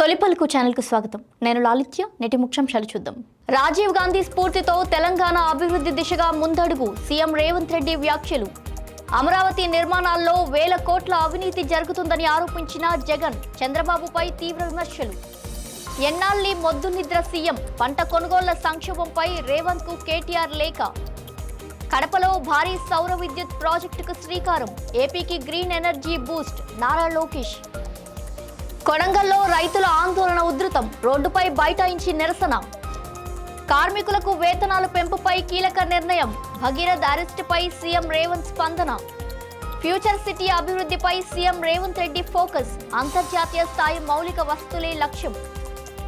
తొలిపలుకు ఛానల్కు స్వాగతం. నేను లాలిత్య. నేటి ముఖ్యాంశాలు చూద్దాం. రాజీవ్ గాంధీ స్ఫూర్తితో తెలంగాణ అభివృద్ధి దిశగా ముందడుగు సీఎం రేవంత్ రెడ్డి వ్యాఖ్యలు. అమరావతి నిర్మాణాల్లో వేల కోట్ల అవినీతి జరుగుతుందని ఆరోపించిన జగన్, చంద్రబాబుపై తీవ్ర విమర్శలు. ఎన్నాళ్ళీ మొద్దు నిద్ర సీఎం, పంట కొనుగోళ్ల సంక్షోభంపై రేవంత్ కు కేటీఆర్ లేఖ. కడపలో భారీ సౌర విద్యుత్ ప్రాజెక్టుకు శ్రీకారం, ఏపీకి green energy boost, Nara Lokesh. కొడంగల్లో రైతుల ఆందోళన ఉధృతం, రోడ్డుపై బైఠాయించి నిరసన. కార్మికులకు వేతనాల పెంపుపై కీలక నిర్ణయం, భగీరథ్ అరెస్టుపై సీఎం రేవంత్ స్పందన. ఫ్యూచర్ సిటీ అభివృద్ధిపై సీఎం రేవంత్ రెడ్డి ఫోకస్, అంతర్జాతీయ స్థాయి మౌలిక వస్తువులే లక్ష్యం.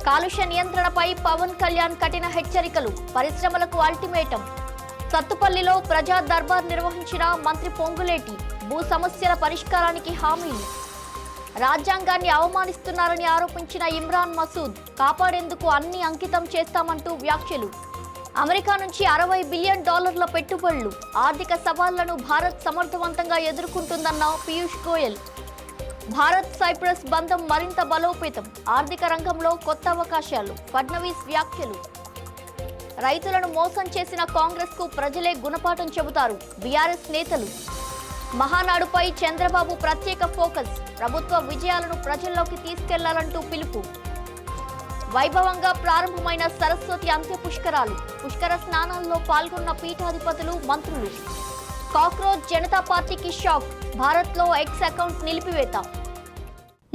కాలుష్య నియంత్రణపై పవన్ కళ్యాణ్ కఠిన హెచ్చరికలు, పరిశ్రమలకు అల్టిమేటం. సత్తుపల్లిలో ప్రజా దర్బార్ నిర్వహించిన మంత్రి పొంగులేటి, భూ సమస్యల పరిష్కారానికి హామీలు. రాజ్యాంగాన్ని అవమానిస్తున్నారని ఆరోపించిన ఇమ్రాన్ మసూద్, కాపాడేందుకు అన్ని అంకితం చేస్తామంటూ వ్యాఖ్యలు. అమెరికా నుంచి $60 బిలియన్ పెట్టుబడులు, ఆర్థిక సవాళ్లను భారత్ సమర్థవంతంగా ఎదుర్కొంటుందన్న పీయూష్ గోయల్. భారత్ సైప్రస్ బంధం మరింత బలోపేతం, ఆర్థిక రంగంలో కొత్త అవకాశాలు, ఫడ్నవీస్ వ్యాఖ్యలు. రైతులను మోసం చేసిన కాంగ్రెస్ కు ప్రజలే గుణపాఠం చెబుతారు, బీఆర్ఎస్ నేతలు. మహానాడుపై చంద్రబాబు ప్రత్యేక ఫోకస్, ప్రభుత్వ విజయాలను ప్రజల్లోకి తీసుకెళ్లాలంటూ పిలుపు. వైభవంగా ప్రారంభమైన సరస్వతి అంత్య పుష్కరాలు, పుష్కర స్నానాల్లో పాల్గొన్న పీఠాధిపతులు, మంత్రులు. కాక్రోచ్ జనతా పార్టీకి షాక్, భారత్లో ఎక్స్ అకౌంట్ నిలిపివేత.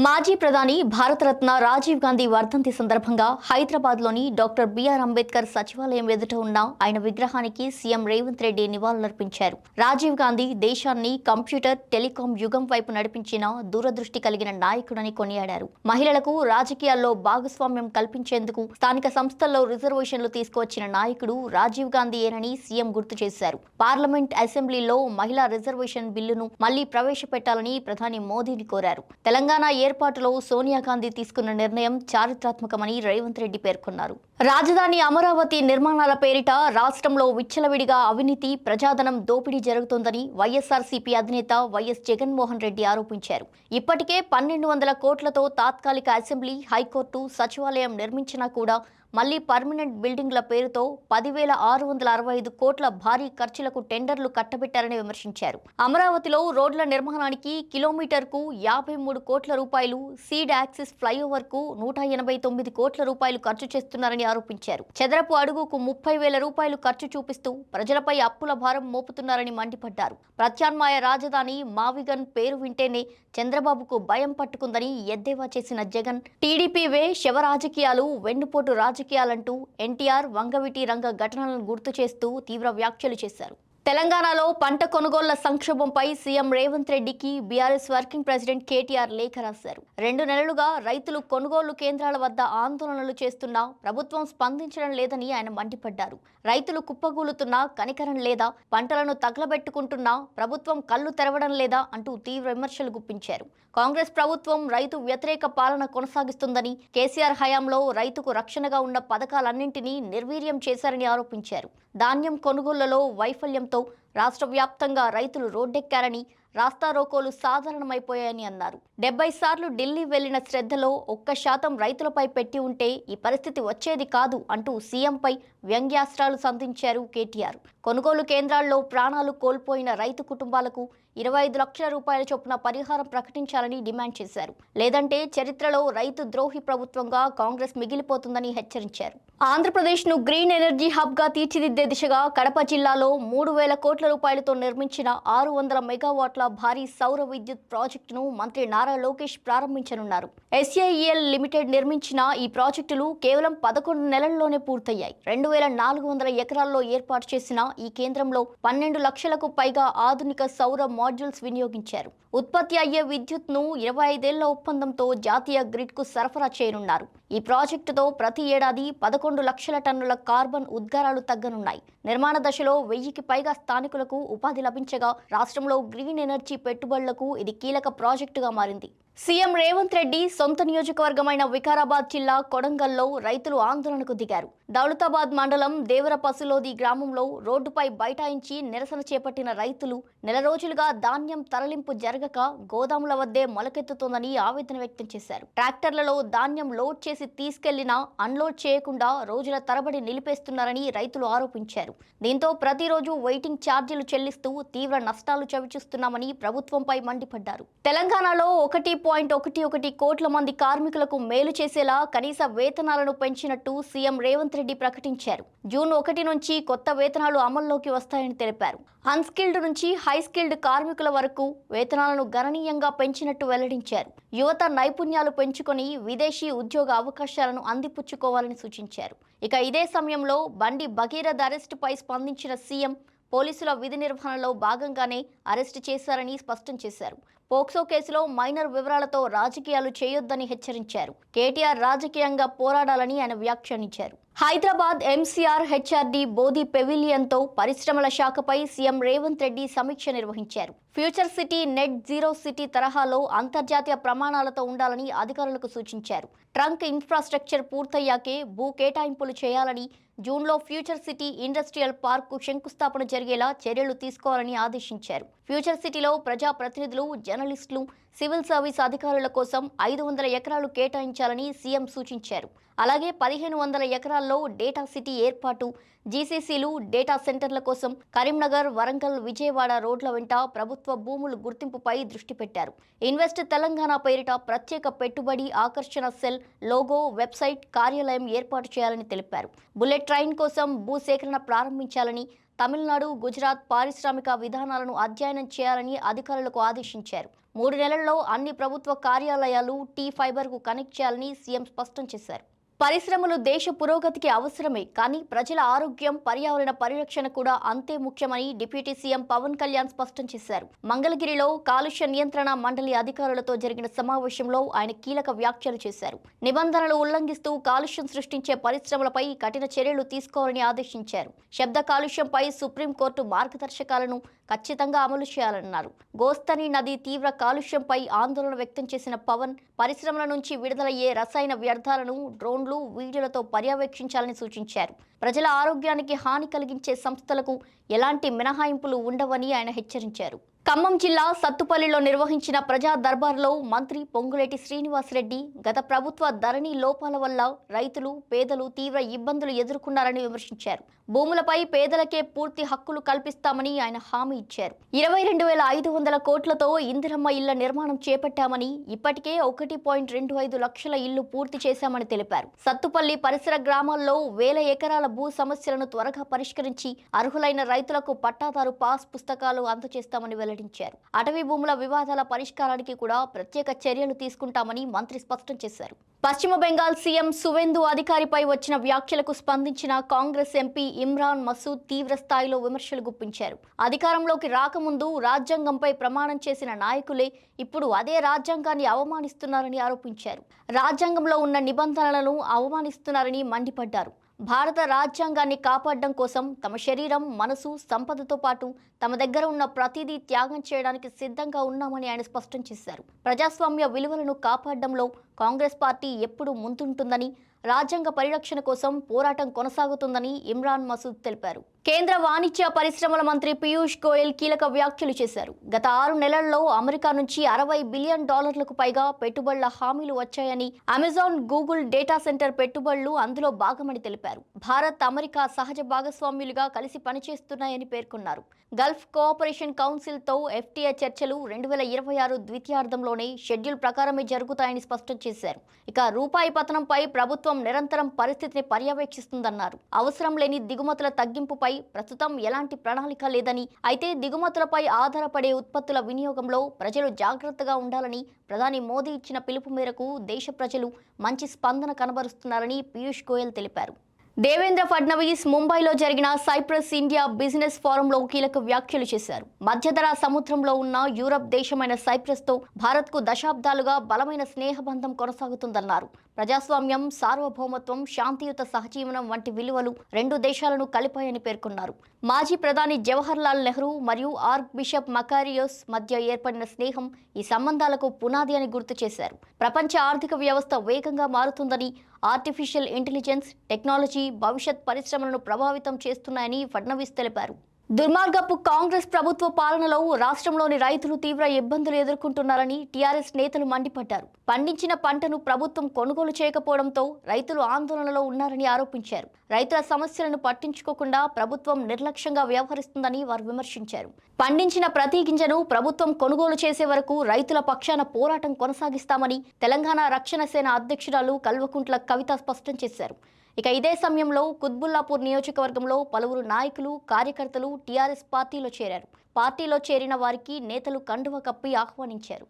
మాజీ ప్రధాని భారతరత్న రాజీవ్ గాంధీ వర్ధంతి సందర్భంగా హైదరాబాద్లోని డాక్టర్ బిఆర్ అంబేద్కర్ సచివాలయం ఎదుట ఉన్న ఆయన విగ్రహానికి సీఎం రేవంత్ రెడ్డి నివాళులర్పించారు. రాజీవ్ గాంధీ దేశాన్ని కంప్యూటర్, టెలికాం యుగం వైపు నడిపించిన దూరదృష్టి కలిగిన నాయకుడని కొనియాడారు. మహిళలకు రాజకీయాల్లో భాగస్వామ్యం కల్పించేందుకు స్థానిక సంస్థల్లో రిజర్వేషన్లు తీసుకువచ్చిన నాయకుడు రాజీవ్ గాంధీయేనని సీఎం గుర్తు చేశారు. పార్లమెంట్, అసెంబ్లీలో మహిళా రిజర్వేషన్ బిల్లును మళ్లీ ప్రవేశపెట్టాలని ప్రధాని మోదీని కోరారు. తెలంగాణ ఏర్పాటులో సోనియా గాంధీ తీసుకున్న నిర్ణయం చారిత్రాత్మకమని రేవంత్ రెడ్డి పేర్కొన్నారు. రాజధాని అమరావతి నిర్మాణాల పేరిట రాష్ట్రంలో విచ్చలవిడిగా అవినీతి, ప్రజాధనం దోపిడీ జరుగుతోందని వైఎస్ఆర్సీపీ అధినేత వైఎస్ జగన్మోహన్ రెడ్డి ఆరోపించారు. ఇప్పటికే 1200 కోట్లతో తాత్కాలిక అసెంబ్లీ, హైకోర్టు, సచివాలయం నిర్మించినా కూడా మళ్లీ పర్మనెంట్ బిల్డింగ్ల పేరుతో 10,665 కోట్ల భారీ ఖర్చులకు టెండర్లు కట్టబెట్టారని విమర్శించారు. అమరావతిలో రోడ్ల నిర్మాణానికి కిలోమీటర్కు 53 కోట్ల రూపాయలు, సీడ్ యాక్సిస్ ఫ్లైఓవర్ కు 189 కోట్ల రూపాయలు ఖర్చు చేస్తున్నారని ఆరోపించారు. చదరపు అడుగుకు 30,000 రూపాయలు ఖర్చు చూపిస్తూ ప్రజలపై అప్పుల భారం మోపుతున్నారని మండిపడ్డారు. ప్రత్యామ్నాయ రాజధాని మావిగన్ పేరు వింటేనే చంద్రబాబుకు భయం పట్టుకుందని ఎద్దేవా చేసిన జగన్, టీడీపీవే శవ రాజకీయాలు, వెన్నుపోటు రాజకీయాలంటూ ఎన్టీఆర్, వంగవీటి రంగ ఘటనలను గుర్తు చేస్తూ తీవ్ర వ్యాఖ్యలు చేశారు. తెలంగాణలో పంట కొనుగోళ్ల సంక్షోభంపై సీఎం రేవంత్ రెడ్డికి బీఆర్ఎస్ వర్కింగ్ ప్రెసిడెంట్ కేటీఆర్ లేఖ రాశారు. 2 నెలలుగా రైతులు కొనుగోలు కేంద్రాల వద్ద ఆందోళనలు చేస్తున్నా ప్రభుత్వం స్పందించడం లేదని ఆయన మండిపడ్డారు. రైతులు కుప్పగూలుతున్నా కనికరం లేదా, పంటలను తగలబెట్టుకుంటున్నా ప్రభుత్వం కళ్ళు తెరవడం లేదా అంటూ తీవ్ర విమర్శలు గుప్పించారు. కాంగ్రెస్ ప్రభుత్వం రైతు వ్యతిరేక పాలన కొనసాగిస్తుందని, కేసీఆర్ హయాంలో రైతుకు రక్షణగా ఉన్న పథకాలన్నింటినీ నిర్వీర్యం చేశారని ఆరోపించారు. ధాన్యం కొనుగోళ్లలో వైఫల్యంతో రాష్ట్ర వ్యాప్తంగా రైతులు రోడ్డెక్కారని, రాస్తారోకోలు సాధారణమైపోయాయని అన్నారు. 70 సార్లు ఢిల్లీ వెళ్లిన శ్రద్ధలో 1% రైతులపై పెట్టి ఉంటే ఈ పరిస్థితి వచ్చేది కాదు అంటూ సీఎంపై వ్యంగ్యాస్త్రాలు సంధించారు కేటీఆర్. కొనుగోలు కేంద్రాల్లో ప్రాణాలు కోల్పోయిన రైతు కుటుంబాలకు 25 లక్షల రూపాయల చొప్పున పరిహారం ప్రకటించాలని డిమాండ్ చేశారు. లేదంటే చరిత్రలో రైతు ద్రోహి ప్రభుత్వంగా కాంగ్రెస్ మిగిలిపోతుందని హెచ్చరించారు. ఆంధ్రప్రదేశ్ను గ్రీన్ ఎనర్జీ హబ్గా తీర్చిదిద్దే దిశగా కడప జిల్లాలో 3,000 కోట్ల రూపాయలతో నిర్మించిన 600 మెగావాట్ల భారీ సౌర విద్యుత్ ప్రాజెక్టును మంత్రి నారా లోకేష్ ప్రారంభించనున్నారు. ఎస్ఏఈఎల్ లిమిటెడ్ నిర్మించిన ఈ ప్రాజెక్టులు కేవలం 11 నెలల్లోనే పూర్తయ్యాయి. 2,400 ఎకరాల్లో ఏర్పాటు చేసిన ఈ కేంద్రంలో 12 లక్షలకు పైగా ఆధునిక సౌర మాడ్యూల్స్ వినియోగించారు. ఉత్పత్తి అయ్యే విద్యుత్ను 25 ఏళ్ల ఒప్పందంతో జాతీయ గ్రిడ్ కు సరఫరా చేయనున్నారు. ఈ ప్రాజెక్టుతో ప్రతి ఏడాది 11 లక్షల టన్నుల కార్బన్ ఉద్గారాలు తగ్గనున్నాయి. నిర్మాణ దశలో 1000కి పైగా స్థానికులకు ఉపాధి లభించగా రాష్ట్రంలో గ్రీన్ ఎనర్జీ పెట్టుబడులకు ఇది కీలక ప్రాజెక్టుగా మారింది. సీఎం రేవంత్ రెడ్డి సొంత నియోజకవర్గమైన వికారాబాద్ జిల్లా కొడంగల్లో రైతులు ఆందోళనకు దిగారు. దౌలతాబాద్ మండలం దేవరపసులోది గ్రామంలో రోడ్డుపై బైఠాయించి నిరసన చేపట్టిన రైతులు నెల రోజులుగా ధాన్యం తరలింపు జరగక గోదాముల వద్దే మొలకెత్తుతోందని ఆవేదన వ్యక్తం చేశారు. ట్రాక్టర్లలో ధాన్యం లోడ్ చేసి తీసుకెళ్లినా అన్లోడ్ చేయకుండా రోజుల తరబడి నిలిపేస్తున్నారని రైతులు ఆరోపించారు. దీంతో ప్రతిరోజు వెయిటింగ్ ఛార్జీలు చెల్లిస్తూ తీవ్ర నష్టాలు చవిచూస్తున్నామని ప్రభుత్వంపై మండిపడ్డారు. తెలంగాణలో 1.11 కోట్ల మంది కార్మికులకు మేలు చేసేలా కనీస వేతనాలను పెంచినట్టు సీఎం రేవంత్ రెడ్డి ప్రకటించారు. జూన్ 1 నుంచి కొత్త వేతనాలు అమల్లోకి వస్తాయని తెలిపారు. అన్స్కిల్డ్ నుంచి హై స్కిల్డ్ కార్మికుల వరకు వేతనాలను గణనీయంగా పెంచినట్టు వెల్లడించారు. యువత నైపుణ్యాలు పెంచుకొని విదేశీ ఉద్యోగ అవకాశాలను అందిపుచ్చుకోవాలని సూచించారు. ఇక ఇదే సమయంలో బండి భగీరథ అరెస్టుపై స్పందించిన సీఎం పోలీసుల విధి నిర్వహణలో భాగంగానే అరెస్టు చేశారని స్పష్టం చేశారు. పోక్సో కేసులో మైనర్ వివరాలతో రాజకీయాలు చేయొద్దని హెచ్చరించారు. కేటీఆర్ రాజకీయంగా పోరాడాలని ఆయన వ్యాఖ్యానించారు. హైదరాబాద్ ఎంసీఆర్ హెచ్ఆర్డీ బోధి పెవిలియన్తో పరిశ్రమల శాఖపై సీఎం రేవంత్ రెడ్డి సమీక్ష నిర్వహించారు. Future city net zero city తరహాలో అంతర్జాతీయ ప్రమాణాలతో ఉండాలని అధికారులకు సూచించారు. ట్రంక్ ఇన్ఫ్రాస్ట్రక్చర్ పూర్తయ్యాకే భూ కేటాయింపులు చేయాలని, జూన్లో ఫ్యూచర్ సిటీ ఇండస్ట్రియల్ పార్కు శంకుస్థాపన జరిగేలా చర్యలు తీసుకోవాలని ఆదేశించారు. ఫ్యూచర్ సిటీలో ప్రజాప్రతినిధులు, జర్నలిస్టులు, సివిల్ సర్వీస్ అధికారుల కోసం 500 ఎకరాలు కేటాయించాలని సీఎం సూచించారు. అలాగే 1500 ఎకరాల్లో డేటా సిటీ ఏర్పాటు, జీసీసీలు, డేటా సెంటర్ల కోసం కరీంనగర్, వరంగల్, విజయవాడ రోడ్ల వెంట ప్రభుత్వ భూములు గుర్తింపుపై దృష్టి పెట్టారు. ఇన్వెస్ట్ తెలంగాణ పేరిట ప్రత్యేక పెట్టుబడి ఆకర్షణ సెల్, లోగో, వెబ్సైట్, కార్యాలయం ఏర్పాటు చేయాలని తెలిపారు. బుల్లెట్ ట్రైన్ కోసం భూసేకరణ ప్రారంభించాలని, తమిళనాడు, గుజరాత్ పారిశ్రామిక విధానాలను అధ్యయనం చేయాలని అధికారులకు ఆదేశించారు. 3 నెలల్లో అన్ని ప్రభుత్వ కార్యాలయాలు T-ఫైబర్కు కనెక్ట్ చేయాలని సీఎం స్పష్టం చేశారు. పరిశ్రమలు దేశ పురోగతికి అవసరమే, కానీ ప్రజల ఆరోగ్యం, పర్యావరణ పరిరక్షణ కూడా అంతే ముఖ్యమని డిప్యూటీ సీఎం పవన్ కళ్యాణ్ స్పష్టం చేశారు. మంగళగిరిలో కాలుష్య నియంత్రణ మండలి అధికారులతో జరిగిన సమావేశంలో ఆయన కీలక వ్యాఖ్యలు చేశారు. నిబంధనలు ఉల్లంఘిస్తూ కాలుష్యం సృష్టించే పరిశ్రమలపై కఠిన చర్యలు తీసుకోవాలని ఆదేశించారు. శబ్ద కాలుష్యంపై సుప్రీంకోర్టు మార్గదర్శకాలను ఖచ్చితంగా అమలు చేయాలన్నారు. గోస్తని నది తీవ్ర కాలుష్యంపై ఆందోళన వ్యక్తం చేసిన పవన్ పరిశ్రమల నుంచి విడుదలయ్యే రసాయన వ్యర్థాలను డ్రోన్లు, వీడియోలతో పర్యవేక్షించాలని సూచించారు. ప్రజల ఆరోగ్యానికి హాని కలిగించే సంస్థలకు ఎలాంటి మినహాయింపులు ఉండవని ఆయన హెచ్చరించారు. ఖమ్మం జిల్లా సత్తుపల్లిలో నిర్వహించిన ప్రజా దర్బార్లో మంత్రి పొంగులేటి శ్రీనివాసరెడ్డి గత ప్రభుత్వ ధరణి లోపాల వల్ల రైతులు, పేదలు తీవ్ర ఇబ్బందులు ఎదుర్కొన్నారని విమర్శించారు. భూములపై పేదలకే పూర్తి హక్కులు కల్పిస్తామని ఆయన హామీ ఇచ్చారు. 22,500 కోట్లతో ఇందిరమ్మ ఇళ్ల నిర్మాణం చేపట్టామని, ఇప్పటికే 1.25 లక్షల ఇళ్లు పూర్తి చేశామని తెలిపారు. సత్తుపల్లి పరిసర గ్రామాల్లో వేల ఎకరాల భూ సమస్యలను త్వరగా పరిష్కరించి అర్హులైన రైతులకు పట్టాదారు పాస్ పుస్తకాలు అందజేస్తామని వెల్లడించారు. అటవీ భూముల వివాదాల పరిష్కారానికి కూడా ప్రత్యేక చర్యలు తీసుకుంటామని మంత్రి స్పష్టం చేశారు. పశ్చిమ బెంగాల్ సీఎం సువేందు అధికారిపై వచ్చిన వ్యాఖ్యలకు స్పందించిన కాంగ్రెస్ ఎంపీ ఇమ్రాన్ మసూద్ తీవ్ర స్థాయిలో విమర్శలు గుప్పించారు. అధికారంలోకి రాకముందు రాజ్యాంగంపై ప్రమాణం చేసిన నాయకులే ఇప్పుడు అదే రాజ్యాంగాన్ని అవమానిస్తున్నారని ఆరోపించారు. రాజ్యాంగంలో ఉన్న నిబంధనలను అవమానిస్తున్నారని మండిపడ్డారు. భారత రాజ్యాంగాన్ని కాపాడడం కోసం తమ శరీరం, మనసు, సంపదతో పాటు తమ దగ్గర ఉన్న ప్రతిదీ త్యాగం చేయడానికి సిద్ధంగా ఉన్నామని ఆయన స్పష్టం చేశారు. ప్రజాస్వామ్య విలువలను కాపాడడంలో కాంగ్రెస్ పార్టీ ఎప్పుడూ ముందుంటుందని, రాజ్యాంగ పరిరక్షణ కోసం పోరాటం కొనసాగుతుందని ఇమ్రాన్ మసూద్ తెలిపారు. కేంద్ర వాణిజ్య పరిశ్రమల మంత్రి పీయూష్ గోయల్ కీలక వ్యాఖ్యలు చేశారు. గత 6 నెలల్లో అమెరికా నుంచి $60 బిలియన్ పైగా పెట్టుబడుల హామీలు వచ్చాయని, అమెజాన్, గూగుల్ డేటా సెంటర్ పెట్టుబడులు అందులో భాగమని తెలిపారు. భారత్, అమెరికా సహజ భాగస్వామ్యులుగా కలిసి పనిచేస్తున్నాయని పేర్కొన్నారు. గల్ఫ్ కోఆపరేషన్ కౌన్సిల్తో FTA చర్చలు 2026 ద్వితీయార్థంలోనే షెడ్యూల్ ప్రకారమే జరుగుతాయని స్పష్టం చేశారు. ఇక రూపాయి పతనంపై ప్రభుత్వం నిరంతరం పరిస్థితిని పర్యవేక్షిస్తుందన్నారు. అవసరం లేని దిగుమతుల తగ్గింపుపై ప్రస్తుతం ఎలాంటి ప్రణాళిక లేదని, అయితే దిగుమతులపై ఆధారపడే ఉత్పత్తుల వినియోగంలో ప్రజలు జాగ్రత్తగా ఉండాలని ప్రధాని మోదీ ఇచ్చిన పిలుపు మేరకు దేశ ప్రజలు మంచి స్పందన కనబరుస్తున్నారని పీయూష్ గోయల్ తెలిపారు. దేవేంద్ర ఫడ్నవీస్ ముంబైలో జరిగిన సైప్రస్ ఇండియా బిజినెస్ ఫోరంలో కీలక వ్యాఖ్యలు చేశారు. మధ్యధరా సముద్రంలో ఉన్న యూరప్ దేశమైన సైప్రస్తో భారత్కు దశాబ్దాలుగా బలమైన స్నేహబంధం కొనసాగుతుందన్నారు. ప్రజాస్వామ్యం, సార్వభౌమత్వం, శాంతియుత సహజీవనం వంటి విలువలు రెండు దేశాలను కలిపాయని పేర్కొన్నారు. మాజీ ప్రధాని జవహర్లాల్ నెహ్రూ మరియు ఆర్క్ బిషప్ మకారియోస్ మధ్య ఏర్పడిన స్నేహం ఈ సంబంధాలకు పునాది అని గుర్తు చేశారు. ప్రపంచ ఆర్థిక వ్యవస్థ వేగంగా మారుతుందని, ఆర్టిఫిషియల్ ఇంటెలిజెన్స్, టెక్నాలజీ భవిష్యత్ పరిశ్రమలను ప్రభావితం చేస్తున్నాయని ఫడ్నవీస్ తెలిపారు. దుర్మార్గపు కాంగ్రెస్ ప్రభుత్వ పాలనలో రాష్ట్రంలోని రైతులు తీవ్ర ఇబ్బందులు ఎదుర్కొంటున్నారని టీఆర్ఎస్ నేతలు మండిపడ్డారు. పండించిన పంటను ప్రభుత్వం కొనుగోలు చేయకపోవడంతో రైతులు ఆందోళనలో ఉన్నారని ఆరోపించారు. రైతుల సమస్యలను పట్టించుకోకుండా ప్రభుత్వం నిర్లక్ష్యంగా వ్యవహరిస్తుందని వారు విమర్శించారు. పండించిన ప్రతి గింజను ప్రభుత్వం కొనుగోలు చేసే వరకు రైతుల పక్షాన పోరాటం కొనసాగిస్తామని తెలంగాణ రక్షణ సేన అధ్యక్షురాలు కల్వకుంట్ల కవిత స్పష్టం చేశారు. ఇక ఇదే సమయంలో కుత్బుల్లాపూర్ నియోజకవర్గంలో పలువురు నాయకులు, కార్యకర్తలు టీఆర్ఎస్ పార్టీలో చేరారు. పార్టీలో చేరిన వారికి నేతలు కండువ కప్పి ఆహ్వానించారు.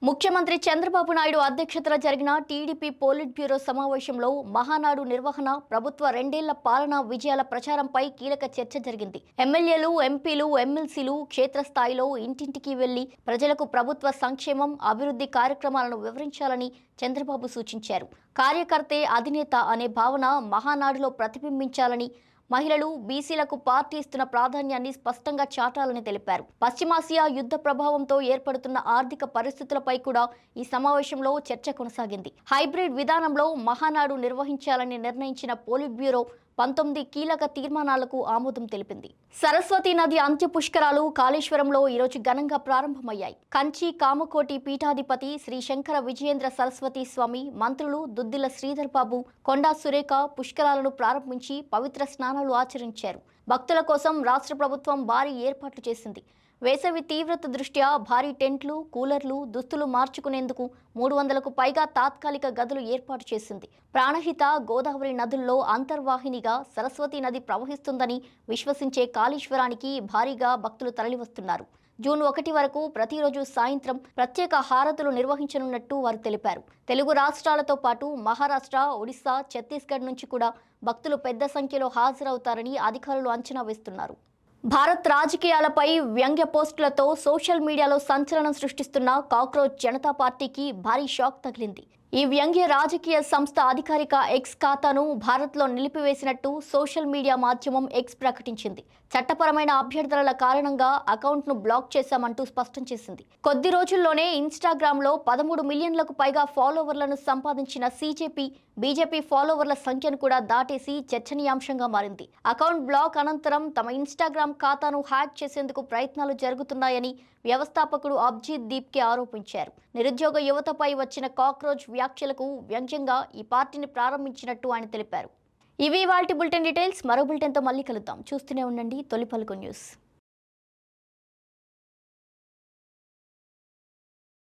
ముఖ్యమంత్రి చంద్రబాబు నాయుడు అధ్యక్షతన జరిగిన టీడీపీ పోలిట్ బ్యూరో సమావేశంలో మహానాడు నిర్వహణ, ప్రభుత్వ 2 ఏళ్ల పాలనా విజయాల ప్రచారంపై కీలక చర్చ జరిగింది. ఎమ్మెల్యేలు, ఎంపీలు, ఎమ్మెల్సీలు క్షేత్రస్థాయిలో ఇంటింటికి వెళ్లి ప్రజలకు ప్రభుత్వ సంక్షేమం, అభివృద్ధి కార్యక్రమాలను వివరించాలని చంద్రబాబు సూచించారు. కార్యకర్తే అధినేత అనే భావన మహానాడులో ప్రతిబింబించాలని, మహిళలు, బీసీలకు పార్టీ ఇస్తున్న ప్రాధాన్యాన్ని స్పష్టంగా చాటాలని తెలిపారు. పశ్చిమాసియా యుద్ధ ప్రభావంతో ఏర్పడుతున్న ఆర్థిక పరిస్థితులపై కూడా ఈ సమావేశంలో చర్చ కొనసాగింది. హైబ్రిడ్ విధానంలో మహానాడు నిర్వహించాలని నిర్ణయించిన పోలిట్ బ్యూరో 19 కీలక తీర్మానాలకు ఆమోదం తెలిపింది. సరస్వతి నది అంత్య పుష్కరాలు కాళేశ్వరంలో ఈరోజు ఘనంగా ప్రారంభమయ్యాయి. కంచి కామకోటి పీఠాధిపతి శ్రీ శంకర విజయేంద్ర సరస్వతి స్వామి, మంత్రులు దుద్దిల శ్రీధర్ బాబు, కొండా సురేఖ పుష్కరాలను ప్రారంభించి పవిత్ర స్నానాలు ఆచరించారు. భక్తుల కోసం రాష్ట్ర ప్రభుత్వం భారీ ఏర్పాట్లు చేసింది. వేసవి తీవ్రత దృష్ట్యా భారీ టెంట్లు, కూలర్లు, దుస్తులు మార్చుకునేందుకు 300కు పైగా తాత్కాలిక గదులు ఏర్పాటు చేసింది. ప్రాణహిత గోదావరి నదుల్లో అంతర్వాహినిగా సరస్వతి నది ప్రవహిస్తుందని విశ్వసించే కాళేశ్వరానికి భారీగా భక్తులు తరలివస్తున్నారు. జూన్ 1 వరకు ప్రతిరోజు సాయంత్రం ప్రత్యేక హారతులు నిర్వహించనున్నట్టు వారు తెలిపారు. తెలుగు రాష్ట్రాలతో పాటు మహారాష్ట్ర, ఒడిశా, ఛత్తీస్గఢ్ నుంచి కూడా భక్తులు పెద్ద సంఖ్యలో హాజరవుతారని అధికారులు అంచనా వేస్తున్నారు. భారత్ రాజకీయాలపై వ్యంగ్య పోస్టులతో సోషల్ మీడియాలో సంచలనం సృష్టిస్తున్న కాక్రోచ్ జనతా పార్టీకి భారీ షాక్ తగిలింది. ఈ వ్యంగ్య రాజకీయ సంస్థ అధికారిక ఎక్స్ ఖాతాను భారత్లో నిలిపివేసినట్టు సోషల్ మీడియా మాధ్యమం ఎక్స్ ప్రకటించింది. చట్టపరమైన అభ్యర్థనల కారణంగా అకౌంట్ను బ్లాక్ చేశామంటూ స్పష్టం చేసింది. కొద్ది రోజుల్లోనే ఇన్స్టాగ్రామ్లో 13 మిలియన్లకు పైగా ఫాలోవర్లను సంపాదించిన బీజేపీ ఫాలోవర్ల సంఖ్యను కూడా దాటేసి చర్చనీయాంశంగా మారింది. అకౌంట్ బ్లాక్ అనంతరం తమ ఇన్స్టాగ్రామ్ ఖాతాను హ్యాక్ చేసేందుకు ప్రయత్నాలు జరుగుతున్నాయని వ్యవస్థాపకుడు అభిజిత్ దీప్కే ఆరోపించారు. నిరుద్యోగ యువతపై వచ్చిన కాక్రోచ్ వ్యాఖ్యలకు వ్యంగ్యంగా ఈ పార్టీని ప్రారంభించినట్టు ఆయన తెలిపారు. ఇవి ఇవాల్టి బులెటిన్ డీటెయిల్స్. మరో బులెటిన్తో మళ్ళీ కలుద్దాం. చూస్తూనే ఉండండి తొలి పలుకు న్యూస్.